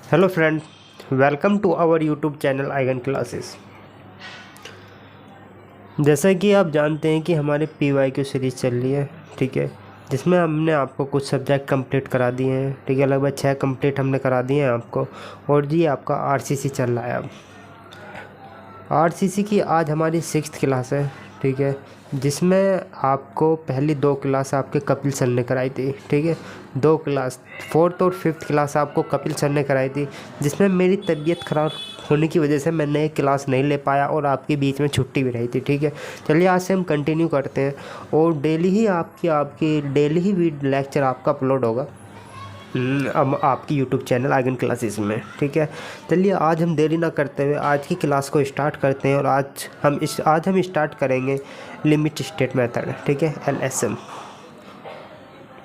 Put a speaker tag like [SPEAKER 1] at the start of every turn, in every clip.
[SPEAKER 1] Hello friend, welcome to our YouTube channel आइगन classes. जैसा कि आप जानते हैं कि हमारे PYQ सीरीज़ चल रही है, ठीक है, जिसमें हमने आपको कुछ सब्जेक्ट कंप्लीट करा दिए हैं, ठीक है, लगभग 6 कंप्लीट हमने करा दिए हैं आपको। और जी आपका RCC चल रहा है। अब RCC की आज हमारी 6th क्लास है, ठीक है, जिसमें आपको पहली 2 क्लास आपके कपिल सर ने कराई थी, ठीक है, 2 क्लास 4th और 5th क्लास आपको कपिल सर ने कराई थी, जिसमें मेरी तबीयत ख़राब होने की वजह से मैंने एक क्लास नहीं ले पाया और आपके बीच में छुट्टी भी रही थी, ठीक है। चलिए आज से हम कंटिन्यू करते हैं और डेली ही आपकी डेली ही लेक्चर आपका अपलोड होगा अब आपकी यूट्यूब चैनल आइगन क्लासेस में, ठीक है। चलिए आज हम देरी ना करते हुए आज की क्लास को स्टार्ट करते हैं और आज हम स्टार्ट करेंगे लिमिट स्टेट मेथड, ठीक है, LSM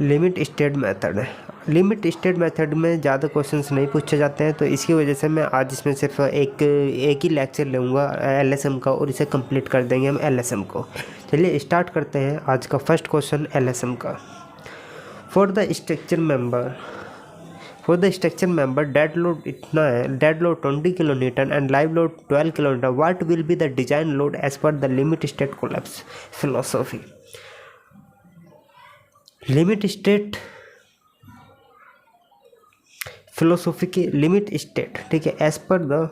[SPEAKER 1] लिमिट स्टेट मेथड है। लिमिट स्टेट मेथड में ज़्यादा क्वेश्चंस नहीं पूछे जाते हैं, तो इसकी वजह से मैं आज इसमें सिर्फ एक ही लेक्चर लूँगा LSM का और इसे कंप्लीट कर देंगे हम LSM को। चलिए स्टार्ट करते हैं आज का फर्स्ट क्वेश्चन LSM का। For the structure member dead load इतना है, dead load 20 kilonewton and live load 12 kilometer, what will be the design load as per the limit state collapse philosophy. Limit state philosophy की limit state, ठीक है, as per the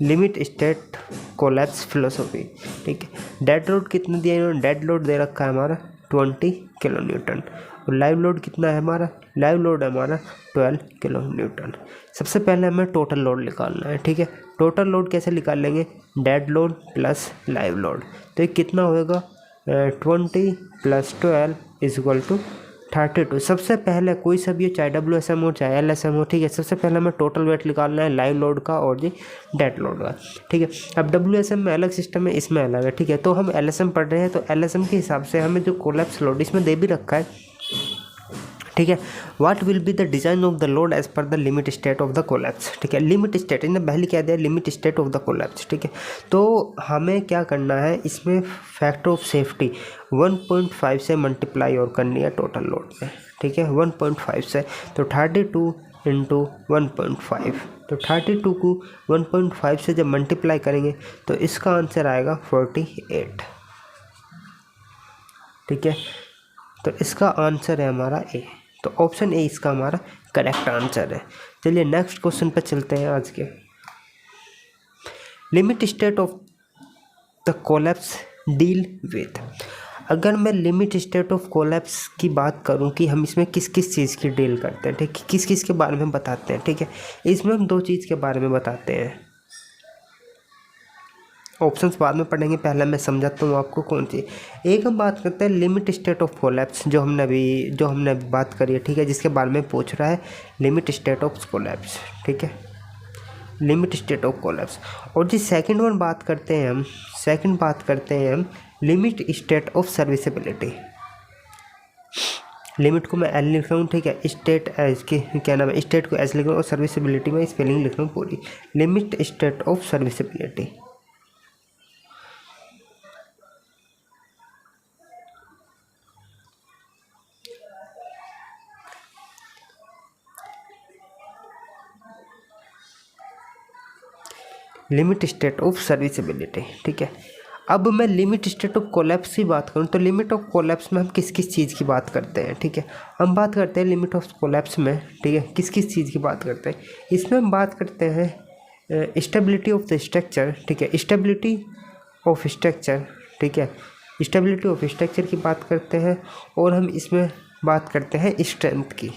[SPEAKER 1] limit state collapse philosophy, ठीक है। Dead load कितना दिया इन्होंने, dead load दे रखा है हमारा 20 किलोन्यूटन और लाइव लोड कितना है हमारा, लाइव लोड है हमारा 12 किलोन्यूटन। सबसे पहले हमें टोटल लोड निकालना है, ठीक है। टोटल लोड कैसे निकाल लेंगे, dead load plus live load, तो ये कितना होएगा 20 + 12 = 32। सबसे पहले कोई सा भी हो, चाहे WSM हो चाहे LSM हो, ठीक है, सबसे पहले हमें टोटल वेट निकालना है लाइव लोड का और जी डेड लोड का, ठीक है। अब WSM में अलग सिस्टम है, इसमें अलग है, ठीक है। तो हम LSM पढ़ रहे हैं तो LSM के हिसाब से हमें जो कोलैप्स लोड इसमें दे भी रखा है, ठीक है। What will be the design of the load as per the limit state of the collapse, ठीक है। लिमिट स्टेट इन्हें पहले क्या दिया, limit state of the collapse, ठीक है। तो हमें क्या करना है, इसमें फैक्टर ऑफ सेफ्टी 1.5 से मल्टीप्लाई और करनी है टोटल लोड में, ठीक है, 1.5 से। तो 32 × 1.5, तो 32 को 1.5 से जब मल्टीप्लाई करेंगे तो इसका आंसर आएगा 48, ठीक है। तो इसका आंसर है हमारा ए, तो ऑप्शन ए इसका हमारा करेक्ट आंसर है। चलिए नेक्स्ट क्वेश्चन पर चलते हैं आज के। Limit state of the collapse deal with. अगर मैं लिमिट स्टेट ऑफ कोलैप्स की बात करूं कि हम इसमें किस किस चीज़ की डील करते हैं, ठीक है, किस किस के बारे में बताते हैं, ठीक है। इसमें हम 2 चीज़ के बारे में बताते हैं, ऑप्शंस बाद में पढ़ेंगे, पहले मैं समझाता हूँ आपको कौन सी। एक हम बात करते हैं लिमिट स्टेट ऑफ कोलैप्स, जो हमने अभी बात करी है, ठीक है, जिसके बारे में पूछ रहा है लिमिट स्टेट ऑफ कोलैप्स, ठीक है, लिमिट स्टेट ऑफ कोलैप्स। और जी सेकंड बात करते हैं हम limit state of serviceability. Limit को मैं L लिख रहा हूँ, ठीक है, स्टेट इसकी क्या नाम है, स्टेट को S लिख रहा हूँ और सर्विसिबिलिटी में स्पेलिंग लिख रहा हूँ पूरी, limit state of serviceability. Limit state of serviceability, ठीक है। अब मैं लिमिट स्टेट ऑफ कोलैप्स की बात करूं तो लिमिट ऑफ कोलैप्स में हम किस किस चीज़ की बात करते हैं, ठीक है। हम बात करते हैं लिमिट ऑफ कोलैप्स में, ठीक है, किस किस चीज़ की बात करते हैं। इसमें हम बात करते हैं स्टेबिलिटी ऑफ द स्ट्रक्चर, ठीक है, स्टेबिलिटी ऑफ स्ट्रक्चर, ठीक है, स्टेबिलिटी ऑफ स्ट्रक्चर की बात करते हैं। और हम इसमें बात करते हैं स्ट्रेंथ की,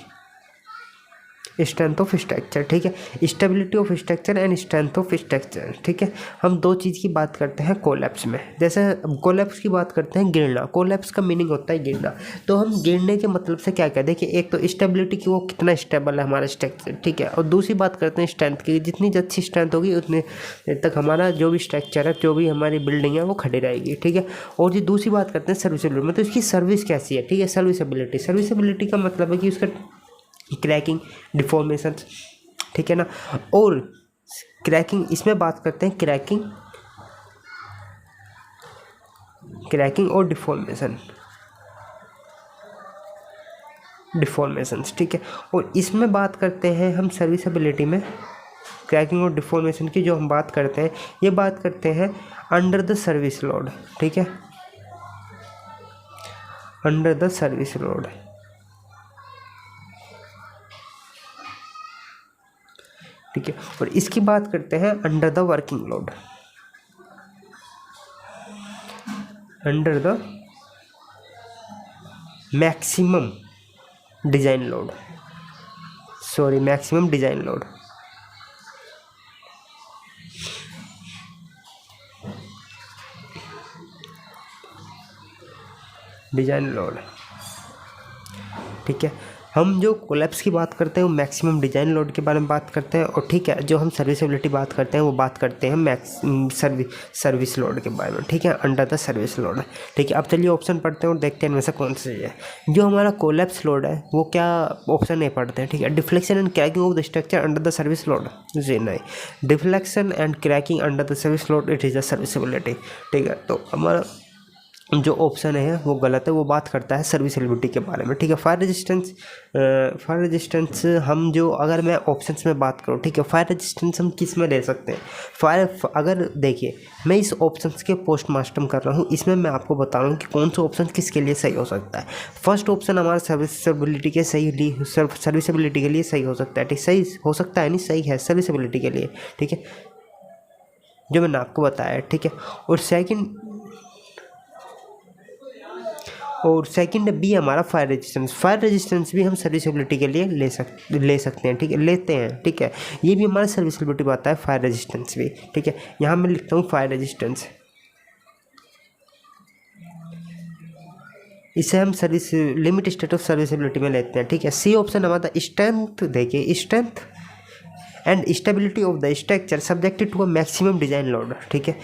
[SPEAKER 1] स्ट्रेंथ ऑफ स्ट्रक्चर, ठीक है, stability of structure and strength of structure, ठीक है। हम 2 चीज़ की बात करते हैं कोलैप्स में। जैसे कोलैप्स की बात करते हैं, गिरना, कोलैप्स का मीनिंग होता है गिरना। तो हम गिरने के मतलब से क्या कहते हैं कि एक तो स्टेबिलिटी की, वो कितना स्टेबल है हमारा स्ट्रक्चर, ठीक है, और दूसरी बात करते हैं स्ट्रेंथ की, जितनी अच्छी स्ट्रेंथ होगी उतने तक हमारा जो भी स्ट्रक्चर है, जो भी हमारी बिल्डिंग है वो खड़ी रहेगी, ठीक है। और ये दूसरी बात करते हैं सर्विसिबिलिटी, मतलब इसकी सर्विस कैसी है, ठीक है, सर्विसिबिलिटी का मतलब है कि उसका क्रैकिंग, डिफॉर्मेशन, ठीक है ना। और क्रैकिंग, इसमें बात करते हैं क्रैकिंग और डिफॉर्मेशन, डिफॉर्मेशंस, ठीक है। और इसमें बात करते हैं हम सर्विसेबिलिटी में क्रैकिंग और डिफॉर्मेशन की जो हम बात करते हैं, ये बात करते हैं अंडर द सर्विस लोड, ठीक है, अंडर द सर्विस लोड, ठीक है। और इसकी बात करते हैं under the working load, under the maximum design load, sorry maximum design load, design load, ठीक है। हम जो कोलैप्स की बात करते हैं वो मैक्सिमम डिजाइन लोड के बारे में बात करते हैं, और ठीक है जो हम सर्विसेबिलिटी बात करते हैं वो बात करते हैं सर्विस लोड के बारे में, ठीक है, अंडर द सर्विस लोड, ठीक है। अब चलिए ऑप्शन पढ़ते हैं और देखते हैं इनमें से कौन सा है। जो हमारा कोलैप्स लोड है वो क्या ऑप्शन नहीं पढ़ते हैं, ठीक है। Deflection and cracking of the structure under the service load, जी नहीं, deflection and cracking under the service load it is the serviceability, ठीक है। तो हमारा जो ऑप्शन है वो गलत है, वो बात करता है सर्विसेबिलिटी के बारे में, ठीक है। फायर रेजिस्टेंस हम जो, अगर मैं ऑप्शंस में बात करूँ, ठीक है, फायर रेजिस्टेंस हम किस में ले सकते हैं, अगर देखिए मैं इस ऑप्शंस के पोस्ट मास्टर्म कर रहा हूँ, इसमें मैं आपको बता रहा हूँ कि कौन सा ऑप्शन किसके लिए सही हो सकता है। फर्स्ट ऑप्शन हमारा सर्विसेबिलिटी के सर्विसेबिलिटी के लिए सही हो सकता है, ठीक, सही हो सकता है नहीं, सही है सर्विसेबिलिटी के लिए, ठीक है, जो मैंने आपको बताया, ठीक है। और सेकंड बी हमारा फायर रेजिस्टेंस भी हम सर्विसेबिलिटी के लिए ले सकते हैं, ठीक है, लेते हैं, ठीक है। ये भी हमारा सर्विसेबिलिटी आता है, फायर रेजिस्टेंस भी, ठीक है। यहाँ मैं लिखता हूँ फायर रेजिस्टेंस, इसे हम लिमिट स्टेट ऑफ सर्विसेबिलिटी में लेते हैं, ठीक है। सी ऑप्शन हमारा स्ट्रेंथ, देखिए strength and stability of the structure subjected to a maximum design load, ठीक है,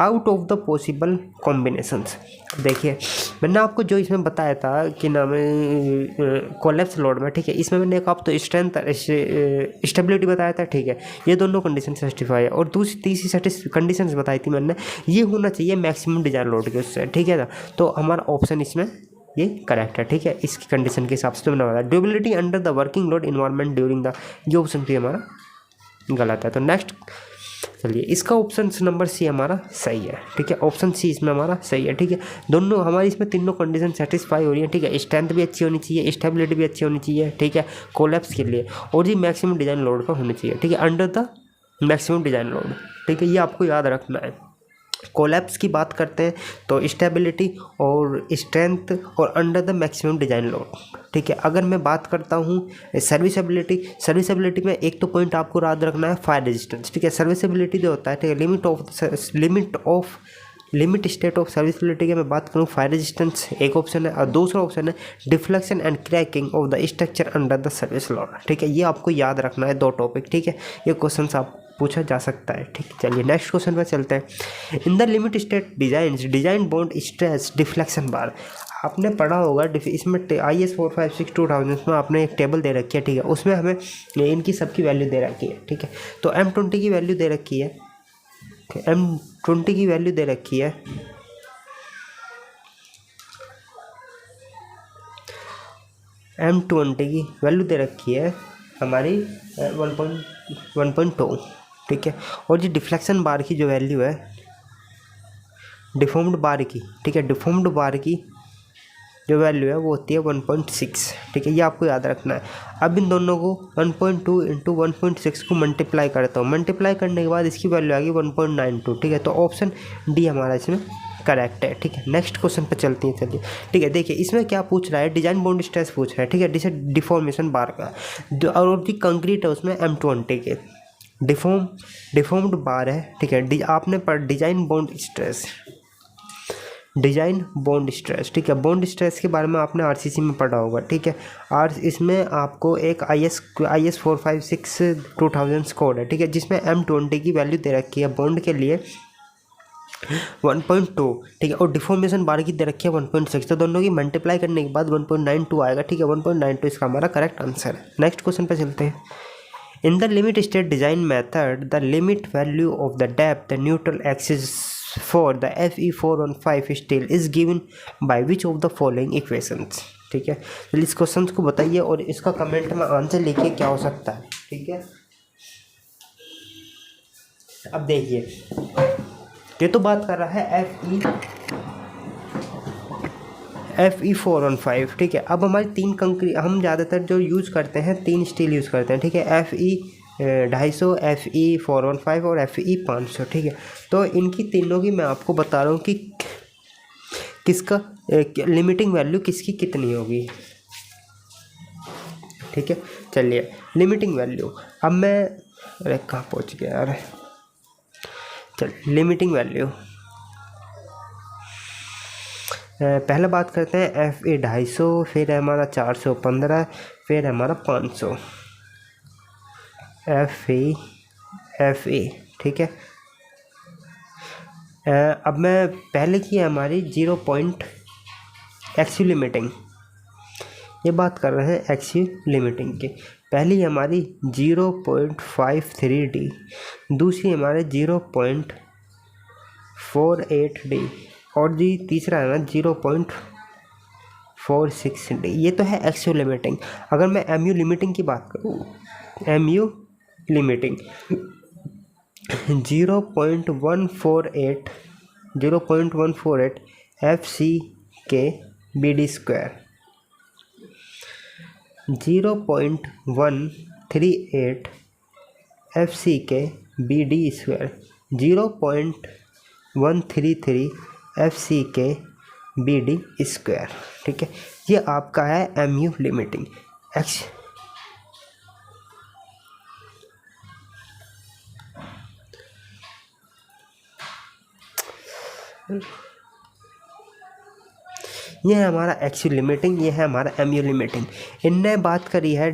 [SPEAKER 1] out of the possible combinations. देखिए मैंने आपको जो इसमें बताया था कि नाम कोलैप्स लोड में, ठीक है, इसमें मैंने एक आप तो स्ट्रेंथ स्टेबिलिटी बताया था, ठीक है, ये दोनों कंडीशन सेटिस्फाई है। और तीसरी कंडीशन बताई थी मैंने, ये होना चाहिए मैक्सिमम डिजाइन लोड के उससे, ठीक है ना। तो हमारा ऑप्शन इसमें ये करेक्ट है, ठीक है, इसकी कंडीशन के हिसाब से तो मैंने बताया। Durability under the working load environment during the, ये ऑप्शन भी हमारा गलत है। तो नेक्स्ट चलिए, इसका ऑप्शन नंबर सी हमारा सही है, ठीक है, ऑप्शन सी इसमें हमारा सही है, ठीक है। दोनों हमारी इसमें तीनों कंडीशन सेटिस्फाई हो रही है, ठीक है। स्ट्रेंथ भी अच्छी होनी चाहिए, स्टेबिलिटी भी अच्छी होनी चाहिए, ठीक है, कोलैप्स के लिए, और ये मैक्सिमम डिजाइन लोड पर होनी चाहिए, ठीक है, under the maximum design load, ठीक है, ये आपको याद रखना है। कोलैप्स की बात करते हैं तो स्टेबिलिटी और स्ट्रेंथ और under the maximum design load, ठीक है। अगर मैं बात करता हूँ सर्विसेबिलिटी में एक तो पॉइंट आपको याद रखना है, फायर रेजिस्टेंस, ठीक है। सर्विसेबिलिटी जो होता है, ठीक है, लिमिट स्टेट ऑफ सर्विसेबिलिटी की मैं बात करूँ, फायर रेजिस्टेंस एक ऑप्शन है, और दूसरा ऑप्शन है deflection and cracking of the structure under the service load, ठीक है। ये आपको याद रखना है, दो टॉपिक, ठीक है, ये क्वेश्चन आप पूछा जा सकता है, ठीक। चलिए नेक्स्ट क्वेश्चन पर चलते हैं। In the limit state design bond stress deflection बार, आपने पढ़ा होगा इसमें IS 4562 में आपने एक टेबल दे रखी है, ठीक है, उसमें हमें इनकी सबकी वैल्यू दे रखी है, ठीक है। तो M20 की वैल्यू दे रखी है, M20 की वैल्यू दे रखी है, M20 की वैल्यू दे रखी है हमारी 1.2, ठीक है। और ये डिफ्लेक्शन बार की जो वैल्यू है डिफॉर्म्ड बार की, ठीक है, डिफॉर्म्ड बार की जो वैल्यू है वो होती है 1.6, ठीक है, ये आपको याद रखना है। अब इन दोनों को 1.2 इंटू 1.6 को मल्टीप्लाई करता हूँ, मल्टीप्लाई करने के बाद इसकी वैल्यू आ गई 1.92, ठीक है। तो ऑप्शन डी हमारा इसमें करेक्ट है, ठीक है। नेक्स्ट क्वेश्चन पे चलती हैं, चलिए, ठीक है। देखिए इसमें क्या पूछ रहा है, डिजाइन बॉन्ड स्ट्रेस पूछ रहा है, ठीक है, जिसे डिफॉर्मेशन बार का, और जो कंक्रीट है उसमें M20 के डिफॉर्म्ड बार है, ठीक है। आपने पढ़ डिजाइन बॉन्ड स्ट्रेस, ठीक है, बॉन्ड स्ट्रेस के बारे में आपने RCC में पढ़ा होगा, ठीक है। इसमें आपको एक IS 456/2000 कोड है, ठीक है, जिसमें M20 की वैल्यू दे रखी है बॉन्ड के लिए 1.2, ठीक है, और डिफॉर्मेशन बार की दे रखी है 1.6, तो दोनों की मल्टीप्लाई करने के बाद 1.92 आएगा, ठीक है, 1.92 इसका हमारा करेक्ट आंसर है। नेक्स्ट क्वेश्चन पे चलते हैं। In the limit state design method the limit value of the depth neutral axis for the FE415 steel is given by which of the following equations, ठीक है। चलिए इस क्वेश्चन को बताइए और इसका कमेंट में आंसर लिखिए क्या हो सकता है, ठीक है। अब देखिए ये तो बात कर रहा है Fe415, ठीक है। अब हमारी 3 कंक्रीट हम ज़्यादातर जो यूज़ करते हैं 3 स्टील यूज़ करते हैं, ठीक है। Fe250, Fe415 और Fe500, ठीक है। तो इनकी तीनों की मैं आपको बता रहा हूँ कि किसका लिमिटिंग वैल्यू किसकी कितनी होगी, ठीक है। चलिए लिमिटिंग वैल्यू, अब मैं अरे कहाँ पहुँच गया यार, चल लिमिटिंग वैल्यू पहले बात करते हैं Fe250, फिर है हमारा 415, फिर है हमारा 500 Fe, ठीक है। अब मैं पहले की है हमारी 0 पॉइंट एक्सयू लिमिटिंग, ये बात कर रहे हैं एक्सयू लिमिटिंग की। पहली हमारी 0.53D, दूसरी हमारे 0.48D और जी तीसरा है ना 0.46D। ये तो है एक्सयू लिमिटिंग। अगर मैं एमयू लिमिटिंग की बात करूँ, MU limiting 0.148 FCK/BD², 0.138 FCK/BD², 0.133 FCK/BD², ठीक है। ये आपका है एमयू लिमिटिंग। ये है हमारा एक्सयू लिमिटिंग, ये है हमारा एमयू लिमिटिंग। इनने बात करी है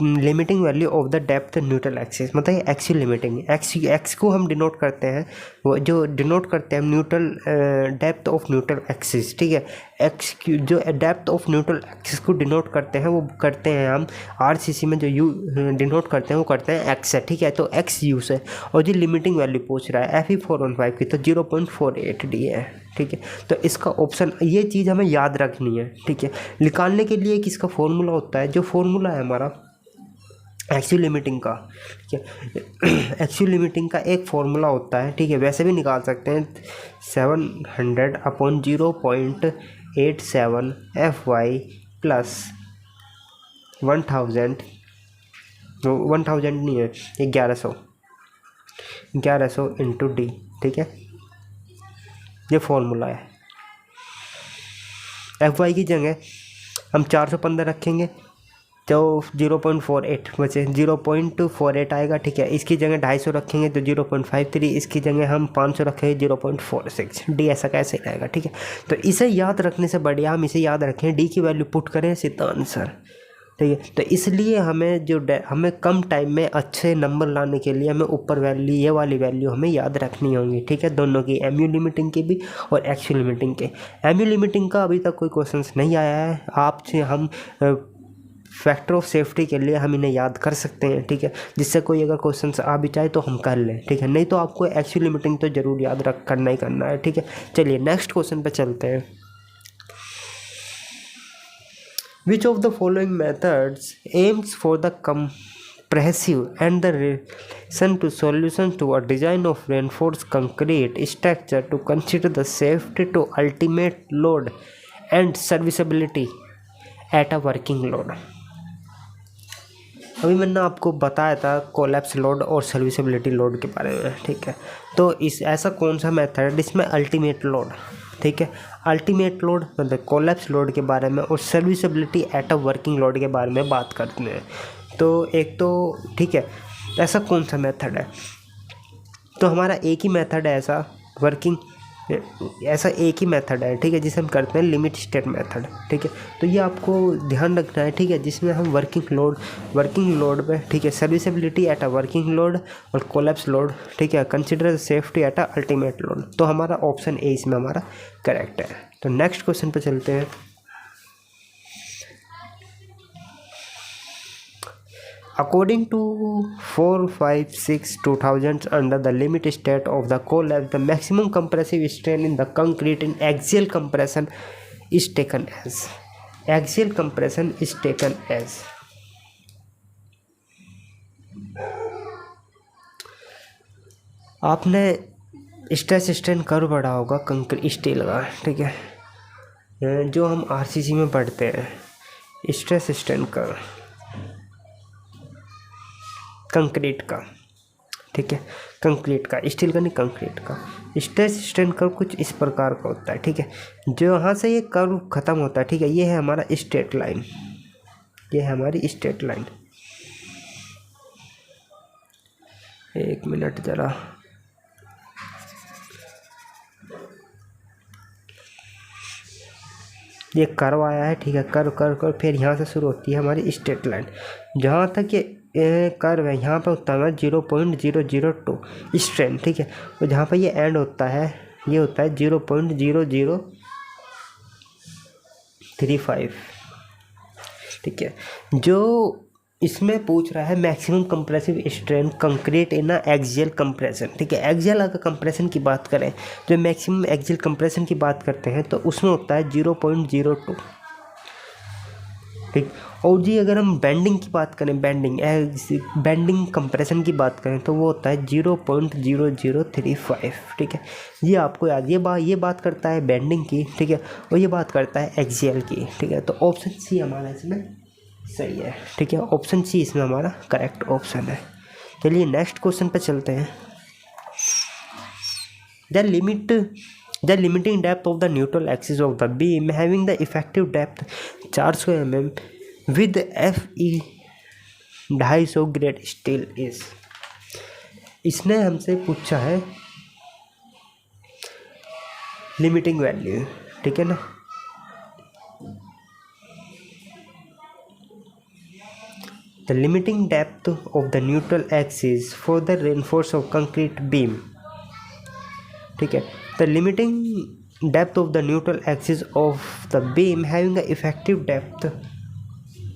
[SPEAKER 1] limiting value of the depth neutral axis, मतलब एक्सयू लिमिटिंग। एक्स को हम डिनोट करते हैं, वो जो डिनोट करते हैं neutral depth of neutral axis, ठीक है। एक्स जो डेप्थ ऑफ न्यूट्रल एक्सिस को डिनोट करते हैं वो करते हैं हम आरसीसी में जो यू डिनोट करते हैं वो करते हैं एक्स है, ठीक है। तो एक्स यूज है और जो लिमिटिंग वैल्यू पूछ रहा है Fe415 की तो 0.48D है, ठीक है। तो इसका ऑप्शन, ये चीज़ हमें याद रखनी है, ठीक है। निकालने के लिए किसका फॉर्मूला होता है, जो फॉर्मूला है हमारा एक्सयू लिमिटिंग का, ठीक है। एक्सयू लिमिटिंग का एक फॉर्मूला होता है, ठीक है। वैसे भी निकाल सकते हैं 700/0.87 FY प्लस 1000 नहीं है, 1100 इंटू D, ठीक है। ये फॉर्मूला है। FY की जगह हम 415 रखेंगे तो 0.48 बचे, 0.48 आएगा, ठीक है। इसकी जगह 250 रखेंगे तो 0.53, इसकी जगह हम 500 रखेंगे 0.46D, ऐसा कैसे रहेगा, ठीक है। तो इसे याद रखने से बढ़िया हम इसे याद रखें, D की वैल्यू पुट करें सीधा आंसर, ठीक है। तो इसलिए हमें हमें कम टाइम में अच्छे नंबर लाने के लिए हमें ऊपर वैल्यू, ये वाली वैल्यू हमें याद रखनी होगी, ठीक है। दोनों की, एमयू लिमिटिंग की भी और एक्सयू लिमिटिंग के। एमयू लिमिटिंग का अभी तक कोई क्वेश्चंस नहीं आया है आपसे, हम फैक्टर ऑफ सेफ्टी के लिए हम इन्हें याद कर सकते हैं, ठीक है। जिससे कोई अगर क्वेश्चंस आ भी चाहे तो हम कर लें, ठीक है। नहीं तो आपको एक्सयू लिमिटिंग तो ज़रूर याद करना ही करना है, ठीक है। चलिए नेक्स्ट क्वेश्चन पे चलते हैं। Which of the following methods aims for the comprehensive and the relation to solutions to a design of reinforced concrete structure to consider the safety to ultimate load and serviceability at a working load? अभी मैंने आपको बताया था collapse load और serviceability load के बारे में, ठीक है। तो ऐसा कौन सा मेथड है जिसमें अल्टीमेट लोड, ठीक है, अल्टीमेट लोड मतलब कोलैप्स लोड के बारे में और serviceability at a working load के बारे में बात करते हैं। तो एक तो ठीक है, ऐसा कौन सा मेथड है, तो हमारा एक ही मेथड है ऐसा एक ही मेथड है, ठीक है, जिसे हम करते हैं लिमिट स्टेट मेथड, ठीक है। तो ये आपको ध्यान रखना है, ठीक है, जिसमें हम वर्किंग लोड पे, ठीक है, serviceability at a working load और कोलैप्स लोड, ठीक है, consider safety at a ultimate load. तो हमारा ऑप्शन ए इसमें हमारा करेक्ट है। तो नेक्स्ट क्वेश्चन पे चलते हैं। According to 456/2000 under the limit state of the collapse, the maximum compressive strain in the concrete in axial compression is taken as, axial compression is taken as, आपने stress strain curve पढ़ा होगा concrete steel का, ठीक है, जो हम RCC में पढ़ते हैं, स्ट्रेस स्ट्रेन कर्व कंक्रीट का, ठीक है, कंक्रीट का, स्टील का नहीं, कंक्रीट का। स्ट्रेस स्ट्रेन कर्व कुछ इस प्रकार का होता है, ठीक है, जो यहाँ से ये कर्व खत्म होता है, ठीक है, ये है हमारा स्ट्रेट लाइन, ये है हमारी स्ट्रेट लाइन। एक मिनट जरा, ये कर्व आया है, ठीक है, कर्व कर्व कर्व, फिर यहाँ से शुरू होती है हमारी स्ट्रेट लाइन, जहाँ तक ये कर्व है यहाँ पर होता है 0.002 स्ट्रेन, ठीक है, और जहाँ पर ये एंड होता है ये होता है 0.0035, ठीक है। जो इसमें पूछ रहा है मैक्सिमम कंप्रेसिव स्ट्रेन कंक्रीट इन एक्सियल कंप्रेशन, ठीक है, एक्सियल अगर कंप्रेशन की बात करें, जो मैक्सिमम एक्सियल कंप्रेशन की बात करते हैं तो उसमें होता है 0.02, ठीक। और जी अगर हम बेंडिंग की बात करें, बेंडिंग कंप्रेशन की बात करें तो वो होता है 0.0035, ठीक है। ये आपको याद, ये बात करता है बेंडिंग की, ठीक है, और ये बात करता है एक्सियल की, ठीक है। तो ऑप्शन सी हमारा इसमें सही है, ठीक है, ऑप्शन सी इसमें हमारा करेक्ट ऑप्शन है। चलिए नेक्स्ट क्वेश्चन पे चलते हैं। The limiting depth of the neutral axis of the beam having the effective depth 400 mm with FE 250 grade steel is, इसने हमसे पूछा है लिमिटिंग वैल्यू, ठीक है ना। The limiting depth of the neutral axis for the reinforced of concrete beam, ठीक है, the limiting depth of the neutral axis of the beam having a effective depth,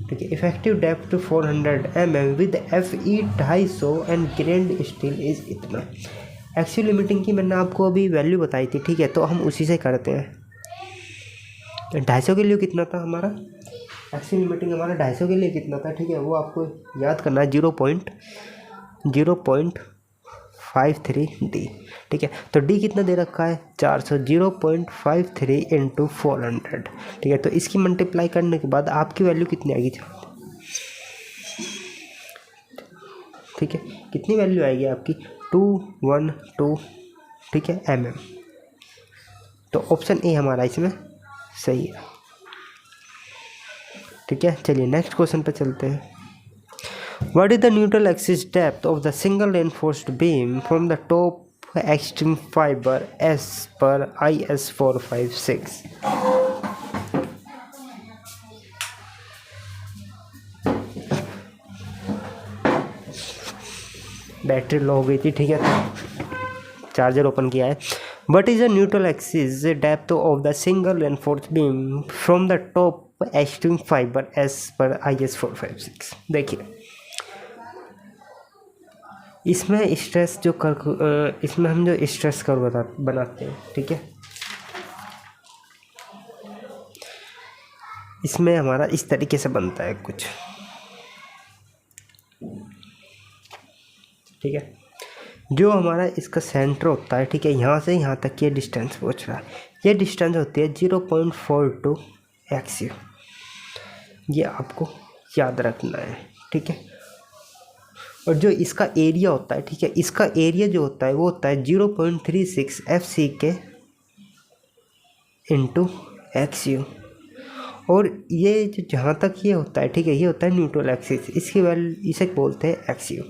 [SPEAKER 1] ठीक है, effective depth 400 mm with FE 250 and grained steel is इतना। Axial limiting की मैंने आपको अभी value बताई थी, ठीक है, तो हम उसी से करते हैं। 250 के लिए कितना था हमारा एक्सियल लिमिटिंग, हमारा 250 के लिए कितना था, ठीक है, वो आपको याद करना है 0.53 डी, ठीक है। तो डी कितना दे रखा है 400, 0.53 × 400, ठीक है। तो इसकी मल्टीप्लाई करने के बाद आपकी वैल्यू कितनी आएगी, ठीक है, कितनी वैल्यू आएगी आपकी 212, ठीक है, mm। तो ऑप्शन ए हमारा इसमें सही है, ठीक है। चलिए नेक्स्ट क्वेश्चन पे चलते हैं। What is the neutral axis depth of the single reinforced beam from the top extreme fiber as per IS 456? Battery low हो गई थी, ठीक है, चार्जर ओपन किया है। What is the neutral axis depth of the single reinforced beam from the top extreme fiber as per IS 456? देखिए इसमें stress जो इसमें हम जो स्ट्रेस कर्व बनाते हैं, ठीक है, इसमें हमारा इस तरीके से बनता है कुछ, ठीक है, जो हमारा इसका सेंटर होता है, ठीक है, यहाँ से यहाँ तक ये डिस्टेंस पहुँच रहा है, ये डिस्टेंस होती है 0.42 XU, ये आपको याद रखना है, ठीक है। और जो इसका एरिया होता है, ठीक है, इसका एरिया जो होता है वो होता है 0.36 FCK × XU, और ये जो जहाँ तक ये होता है, ठीक है, ये होता है न्यूट्रल एक्सिस, इसकी वैल्यू इसे बोलते हैं XU।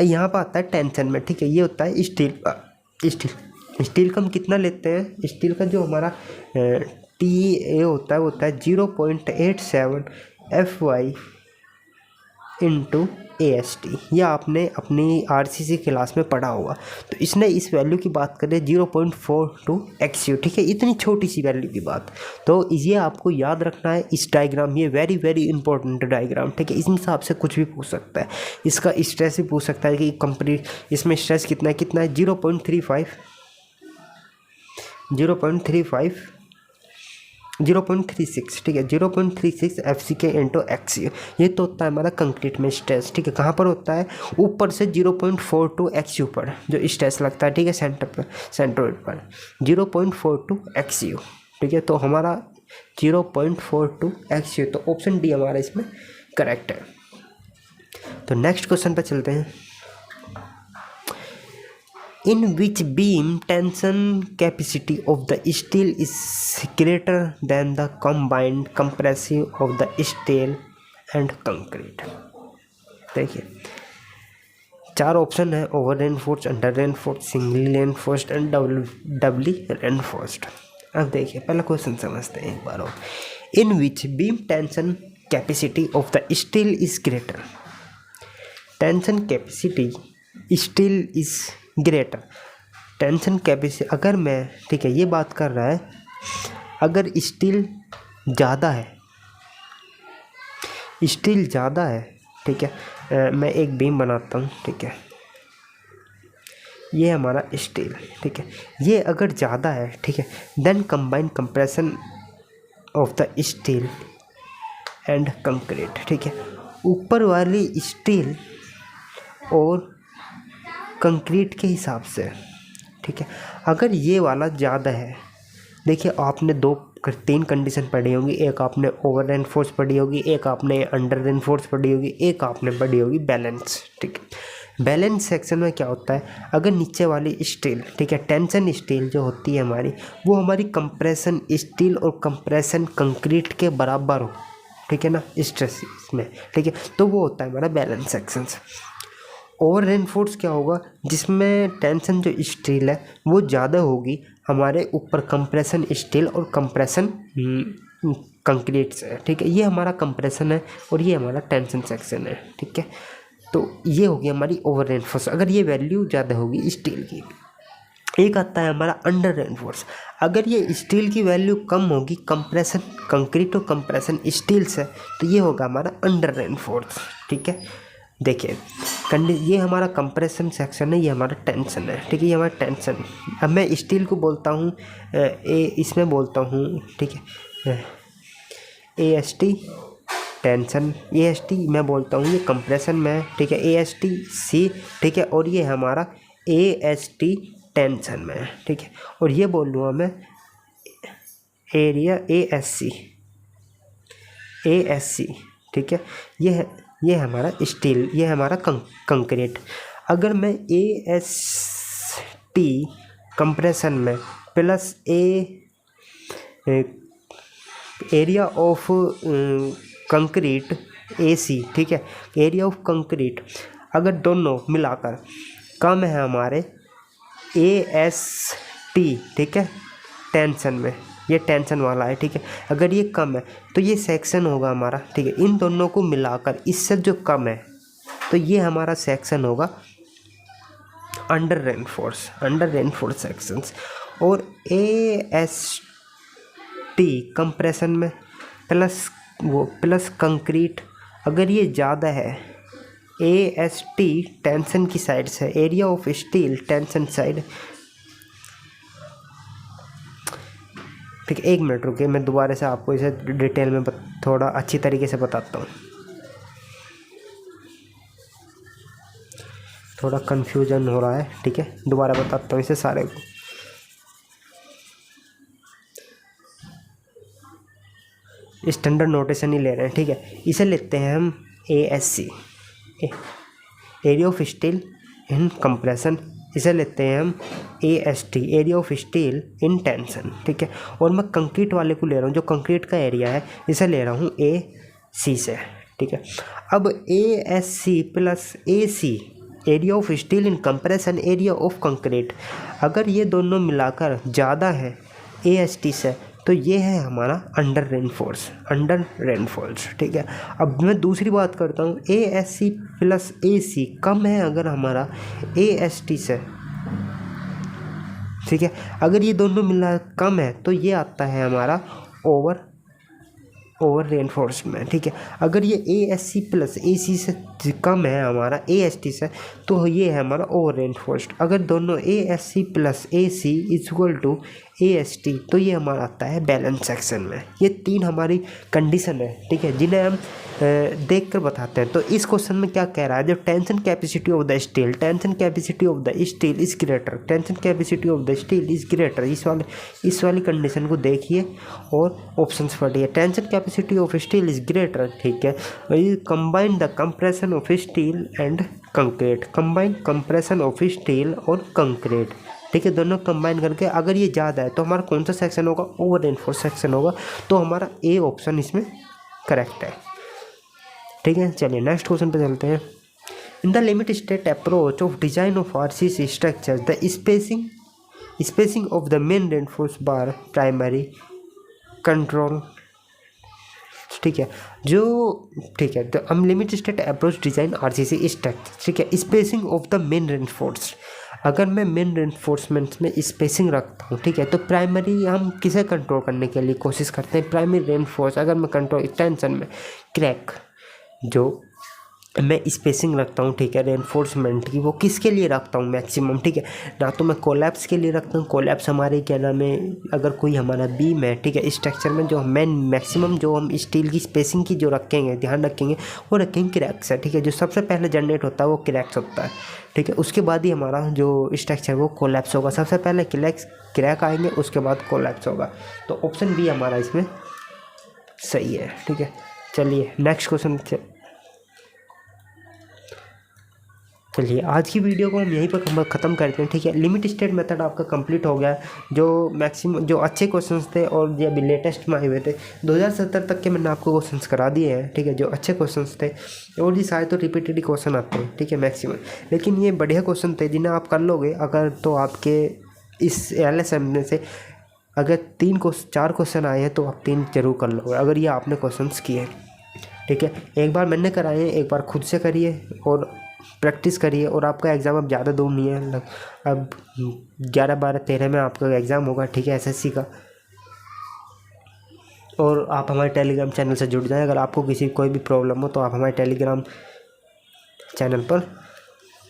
[SPEAKER 1] यहाँ पर आता है टेंशन में, ठीक है, ये होता है स्टील का हम कितना लेते हैं, स्टील का जो हमारा TA होता है वो होता है 0.87 FY × AST, यह आपने अपनी RCC क्लास में पढ़ा होगा। तो इसने इस वैल्यू की बात करें 0.42 XU, ठीक है, इतनी छोटी सी वैल्यू की बात, तो ये आपको याद रखना है। इस डायग्राम, ये वेरी वेरी इंपॉर्टेंट डायग्राम, ठीक है, इस हिसाब से कुछ भी पूछ सकता है। इसका स्ट्रेस भी पूछ सकता है कि कंप्लीट इसमें स्ट्रेस कितना है 0.35 0.36, ठीक है, 0.36 FCK इंटू XU। ये तो होता है हमारा कंक्रीट में स्ट्रेस, ठीक है। कहाँ पर होता है? ऊपर से 0.42 XU पर जो स्ट्रेस लगता है, ठीक है, सेंटर पर, सेंट्रोइड पर 0.42 XU, ठीक है। तो हमारा 0.42 XU, तो ऑप्शन डी हमारा इसमें करेक्ट है। तो नेक्स्ट क्वेश्चन पर चलते हैं। In which beam tension capacity of the steel is greater than the combined compressive of the steel and concrete? देखिए 4 ऑप्शन है, over reinforce, under reinforce, singly reinforced and doubly reinforced. अब देखिए पहला question समझते हैं एक बार और। In which beam tension capacity of the steel is greater. Tension capacity steel is greater, tension capacity अगर मैं, ठीक है, ये बात कर रहा है अगर स्टील ज़्यादा है, स्टील ज़्यादा है, ठीक है। मैं एक बीम बनाता हूँ, ठीक है, ये हमारा स्टील, ठीक है, ये अगर ज़्यादा है, ठीक है, then combine compression of the steel and concrete, ठीक है। ऊपर वाली स्टील और कंक्रीट के हिसाब से, ठीक है, अगर ये वाला ज़्यादा है, देखिए आपने 3 कंडीशन पढ़ी होगी, एक आपने ओवर रेनफोर्स पढ़ी होगी, एक आपने अंडर रेनफोर्स पढ़ी होगी, एक आपने पढ़ी होगी बैलेंस, ठीक है। बैलेंस सेक्शन में क्या होता है, अगर नीचे वाली स्टील, ठीक है, टेंशन स्टील जो होती है हमारी, वो हमारी कंप्रेशन स्टील और कंप्रेशन कंक्रीट के बराबर हो, ठीक है ना, स्ट्रेस में, ठीक है, तो वो होता है हमारा बैलेंस सेक्शन। ओवर रेनफोर्स क्या होगा, जिसमें टेंशन जो स्टील है वो ज़्यादा होगी हमारे ऊपर कंप्रेशन स्टील और कंप्रेशन कंक्रीट से, ठीक है। ये हमारा कंप्रेशन है और ये हमारा टेंशन सेक्शन है, ठीक है। तो ये होगी हमारी ओवर रेनफोर्स, अगर ये वैल्यू ज़्यादा होगी स्टील की। एक आता है हमारा अंडर रेनफोर्स, अगर ये स्टील की वैल्यू कम होगी कंप्रेशन कंक्रीट और कंप्रेशन स्टील से, तो ये होगा हमारा अंडर रेनफोर्स, ठीक है। देखिए ये हमारा कंप्रेशन सेक्शन है, ये हमारा टेंशन है, ठीक है, ये हमारा टेंशन। अब मैं स्टील को बोलता हूँ इसमें बोलता हूँ, ठीक है, AST टेंशन, AST मैं बोलता हूँ ये कंप्रेशन में, ठीक है, AST C, ठीक है, और ये हमारा AST टेंशन में, ठीक है। और ये बोल लूँगा मैं एरिया ASC, ठीक है। ये हमारा स्टील, ये हमारा कंक्रीट। अगर मैं AST कंप्रेशन में plus area of concrete AC, ठीक है, एरिया ऑफ कंक्रीट अगर दोनों मिलाकर कम है हमारे AST, ठीक है, टेंशन में, ये टेंशन वाला है, ठीक है, अगर ये कम है तो ये सेक्शन होगा हमारा, ठीक है। इन दोनों को मिलाकर इससे जो कम है तो ये हमारा सेक्शन होगा अंडर रेनफोर्स सेक्शंस। और AST कंप्रेशन में प्लस कंक्रीट, अगर ये ज़्यादा है AST टेंशन की साइड से, area of steel tension side, ठीक है। 1 मिनट रुकिए, मैं दोबारा से आपको इसे डिटेल में थोड़ा अच्छी तरीके से बताता हूँ, थोड़ा कन्फ्यूजन हो रहा है, ठीक है, दोबारा बताता हूँ इसे सारे को। स्टैंडर्ड नोटेशन ही ले रहे हैं, ठीक है। इसे लेते हैं हम ASC, area of steel in compression, इसे लेते हैं हम AST, area of steel in tension, ठीक है। और मैं कंक्रीट वाले को ले रहा हूँ, जो कंक्रीट का एरिया है इसे ले रहा हूँ AC से, ठीक है। अब ASC plus AC area of steel in compression area of concrete, अगर ये दोनों मिलाकर ज़्यादा है AST से, तो ये है हमारा अंडर रेनफोर्स, ठीक है। अब मैं दूसरी बात करता हूँ, ASC प्लस AC कम है अगर हमारा AST से, ठीक है, अगर ये दोनों मिला कम है तो ये आता है हमारा ओवर रेनफोर्स में, ठीक है। अगर ये ASC प्लस AC से कम है हमारा AST से, तो ये है हमारा ओवर रेनफोर्स्ड। अगर दोनों ASC plus AC equal to AST, तो ये हमारा आता है बैलेंस सेक्शन में। ये 3 हमारी कंडीशन है, ठीक है, जिन्हें हम देख कर बताते हैं। तो इस क्वेश्चन में क्या कह रहा है, जो tension capacity of the steel, tension capacity of the steel is greater, tension capacity of the steel is greater, इस वाली कंडीशन को देखिए और ऑप्शंस पढ़िए। Tension capacity of steel is greater, ठीक है, combine the compression of steel and concrete, combine compression of steel और concrete, ठीक है, दोनों कंबाइन करके अगर ये ज़्यादा है तो हमारा कौन सा सेक्शन होगा, ओवर रेनफोर्स सेक्शन होगा। तो हमारा ए ऑप्शन इसमें करेक्ट है, ठीक है। चलिए नेक्स्ट क्वेश्चन पे चलते हैं। In the limit state approach of design of RCC structure the spacing of the main reinforce bar primary control, ठीक है, ठीक है, तो हम limit state approach design RCC structure, ठीक है, spacing of the main reinforce, अगर मैं मेन रेनफोर्समेंट में स्पेसिंग रखता हूँ, ठीक है, तो प्राइमरी हम किसे कंट्रोल करने के लिए कोशिश करते हैं, प्राइमरी रेनफोर्स। अगर मैं कंट्रोल टेंशन में क्रैक जो मैं स्पेसिंग रखता हूँ, ठीक है, रेनफोर्समेंट की, वो किसके लिए रखता हूँ मैक्सिमम, ठीक है, ना तो मैं कोलैप्स के लिए रखता हूँ। कोलैप्स हमारे क्या नाम है, अगर कोई हमारा बीम है, ठीक है, स्ट्रक्चर में जो मैक्सिमम जो हम स्टील की स्पेसिंग की जो रखेंगे, ध्यान रखेंगे, वो रखेंगे क्रैक्स है, ठीक है, जो सबसे पहले जनरेट होता है वो क्रैक्स होता है, ठीक है, उसके बाद ही हमारा जो स्ट्रक्चर वो कोलैप्स होगा। सबसे पहले क्रैक आएंगे, उसके बाद कोलैप्स होगा। तो ऑप्शन बी हमारा इसमें सही है, ठीक है। चलिए नेक्स्ट क्वेश्चन। चलिए आज की वीडियो को हम यहीं पर ख़त्म करते हैं, ठीक है। लिमिट स्टेट मेथड आपका कंप्लीट हो गया, जो मैक्सिमम जो अच्छे क्वेश्चंस थे और ये अभी लेटेस्ट में आए हुए थे 2070 तक के मैंने आपको क्वेश्चंस करा दिए हैं, ठीक है, जो अच्छे क्वेश्चंस थे। और ये सारे तो रिपीटेड क्वेश्चन आते हैं, ठीक है, मैक्सिमम, लेकिन ये बढ़िया क्वेश्चन थे जिन्हें आप कर लोगे अगर, तो आपके इस LSM में से अगर 4 क्वेश्चन आए हैं तो आप 3 जरूर कर लोगे अगर ये आपने क्वेश्चंस किए, ठीक है। एक बार मैंने कराए हैं, एक बार खुद से करिए और प्रैक्टिस करिए, और आपका एग्ज़ाम अब ज़्यादा दूर नहीं है, अब 11, 12, 13 में आपका एग्ज़ाम होगा, ठीक है, SSC का। और आप हमारे टेलीग्राम चैनल से जुड़ जाएं। अगर आपको कोई भी प्रॉब्लम हो तो आप हमारे टेलीग्राम चैनल पर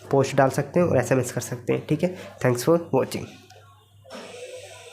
[SPEAKER 1] पोस्ट डाल सकते हैं और SMS कर सकते हैं, ठीक है। Thanks for watching.